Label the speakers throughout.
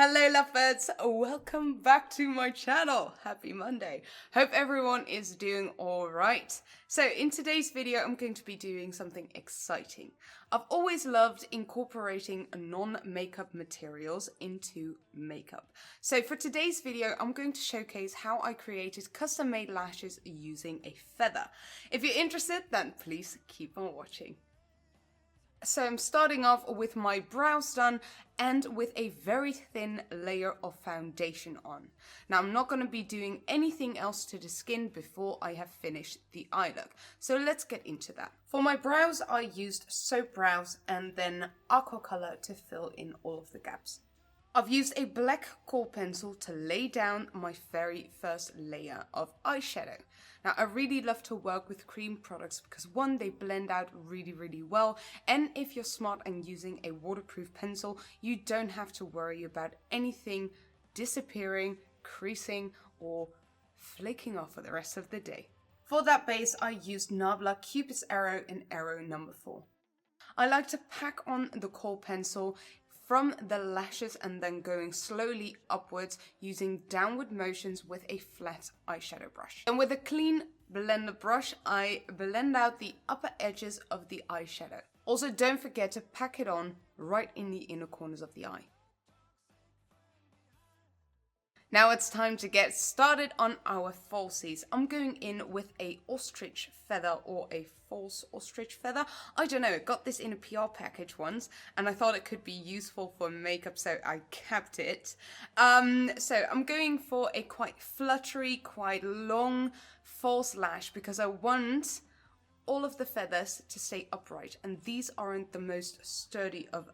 Speaker 1: Hello lovebirds, welcome back to my channel. Happy Monday. Hope everyone is doing alright. So in today's video I'm going to be doing something exciting. I've always loved incorporating non-makeup materials into makeup. So for today's video I'm going to showcase how I created custom-made lashes using a feather. If you're interested, then please keep on watching. So I'm starting off with my brows done and with a very thin layer of foundation on. Now I'm not going to be doing anything else to the skin before I have finished the eye look. So let's get into that. For my brows I used soap brows and then aqua color to fill in all of the gaps. I've used a black kohl pencil to lay down my very first layer of eyeshadow. Now I really love to work with cream products because one, they blend out really well, and if you're smart and using a waterproof pencil, you don't have to worry about anything disappearing, creasing, or flaking off for the rest of the day. For that base I used Nabla Cupid's Arrow in Arrow number 4. I like to pack on the kohl pencil from the lashes and then going slowly upwards using downward motions with a flat eyeshadow brush. And with a clean blender brush, I blend out the upper edges of the eyeshadow. Also, don't forget to pack it on right in the inner corners of the eye. Now it's time to get started on our falsies. I'm going in with a ostrich feather or a false ostrich feather. I don't know, I got this in a PR package once and I thought it could be useful for makeup, so I kept it. So I'm going for a quite fluttery, quite long false lash because I want all of the feathers to stay upright, and these aren't the most sturdy of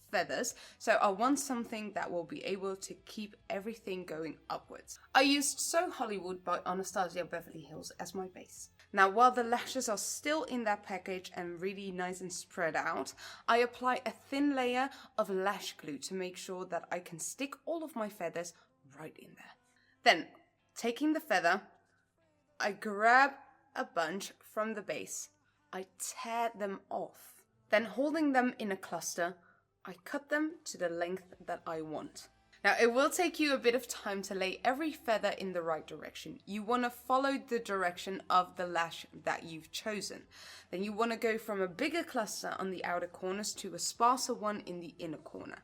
Speaker 1: feathers, so I want something that will be able to keep everything going upwards. I used So Hollywood by Anastasia Beverly Hills as my base. Now while the lashes are still in that package and really nice and spread out, I apply a thin layer of lash glue to make sure that I can stick all of my feathers right in there. Then, taking the feather, I grab a bunch from the base, I tear them off, then holding them in a cluster, I cut them to the length that I want. Now it will take you a bit of time to lay every feather in the right direction. You want to follow the direction of the lash that you've chosen. Then you want to go from a bigger cluster on the outer corners to a sparser one in the inner corner.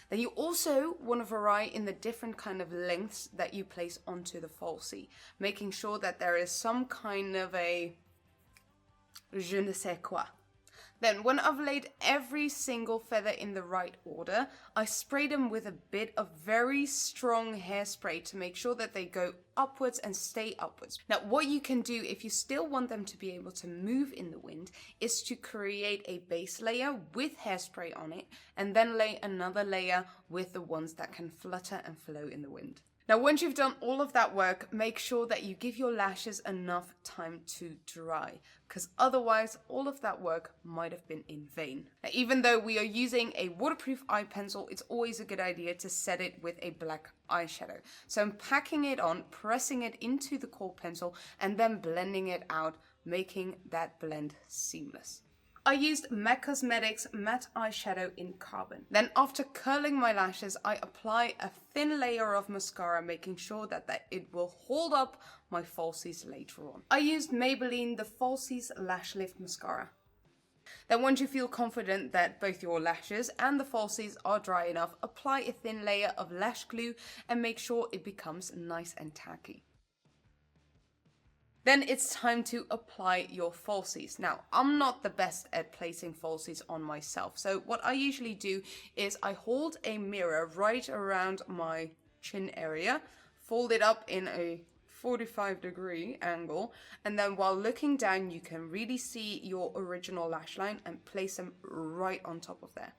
Speaker 1: Then you also want to vary in the different kind of lengths that you place onto the falsie, making sure that there is some kind of a je ne sais quoi. Then when I've laid every single feather in the right order, I spray them with a bit of very strong hairspray to make sure that they go upwards and stay upwards. Now what you can do if you still want them to be able to move in the wind is to create a base layer with hairspray on it and then lay another layer with the ones that can flutter and flow in the wind. Now once you've done all of that work, make sure that you give your lashes enough time to dry, because otherwise all of that work might have been in vain. Now, even though we are using a waterproof eye pencil, it's always a good idea to set it with a black eyeshadow. So I'm packing it on, pressing it into the kohl pencil and then blending it out, making that blend seamless. I used MAC Cosmetics matte eyeshadow in Carbon. Then after curling my lashes, I apply a thin layer of mascara, making sure that it will hold up my falsies later on. I used Maybelline the Falsies Lash Lift Mascara. Then once you feel confident that both your lashes and the falsies are dry enough, apply a thin layer of lash glue and make sure it becomes nice and tacky. Then it's time to apply your falsies. Now, I'm not the best at placing falsies on myself. So what I usually do is I hold a mirror right around my chin area, fold it up in a 45-degree angle, and then while looking down, you can really see your original lash line and place them right on top of there.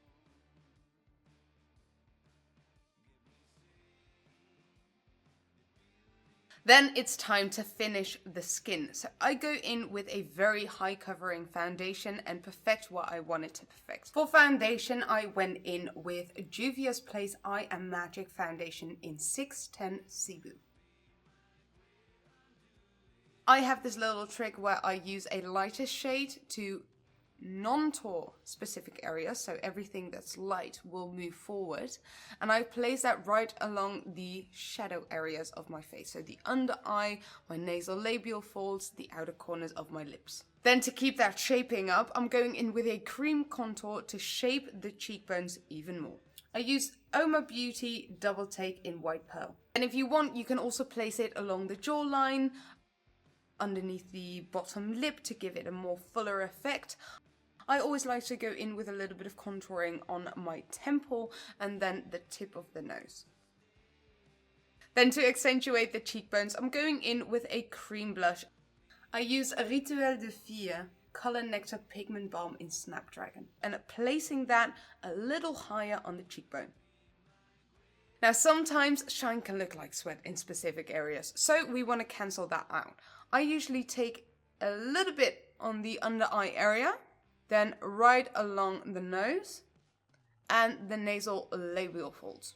Speaker 1: Then it's time to finish the skin. So I go in with a very high covering foundation and perfect what I wanted to perfect. For foundation, I went in with Juvia's Place Eye and Magic Foundation in 610 CEBU. I have this little trick where I use a lighter shade to non-core specific areas, so everything that's light will move forward, and I place that right along the shadow areas of my face, so the under eye, my nasal labial folds, the outer corners of my lips. Then to keep that shaping up, I'm going in with a cream contour to shape the cheekbones even more. I used UOMA Beauty Double Take in White Pearl. And if you want, you can also place it along the jawline, underneath the bottom lip to give it a more fuller effect. I always like to go in with a little bit of contouring on my temple and then the tip of the nose. Then to accentuate the cheekbones, I'm going in with a cream blush. I use a Rituel de Fille Color Nectar Pigment Balm in Snapdragon and placing that a little higher on the cheekbone. Now sometimes shine can look like sweat in specific areas, so we want to cancel that out. I usually take a little bit on the under eye area, then right along the nose and the nasal labial folds.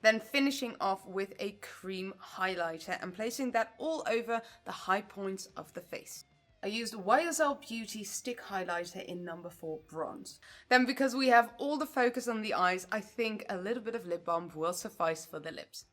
Speaker 1: Then finishing off with a cream highlighter and placing that all over the high points of the face. I used YSL Beauty Stick Highlighter in number 4 Bronze. Then because we have all the focus on the eyes, I think a little bit of lip balm will suffice for the lips.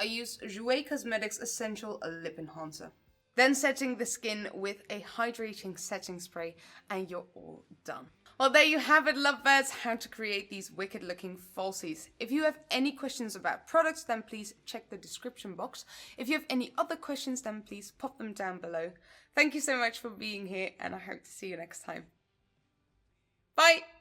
Speaker 1: I used Jouer Cosmetics Essential Lip Enhancer. Then setting the skin with a hydrating setting spray and you're all done. Well, there you have it, lovebirds, how to create these wicked looking falsies. If you have any questions about products, then please check the description box. If you have any other questions, then please pop them down below. Thank you so much for being here and I hope to see you next time. Bye!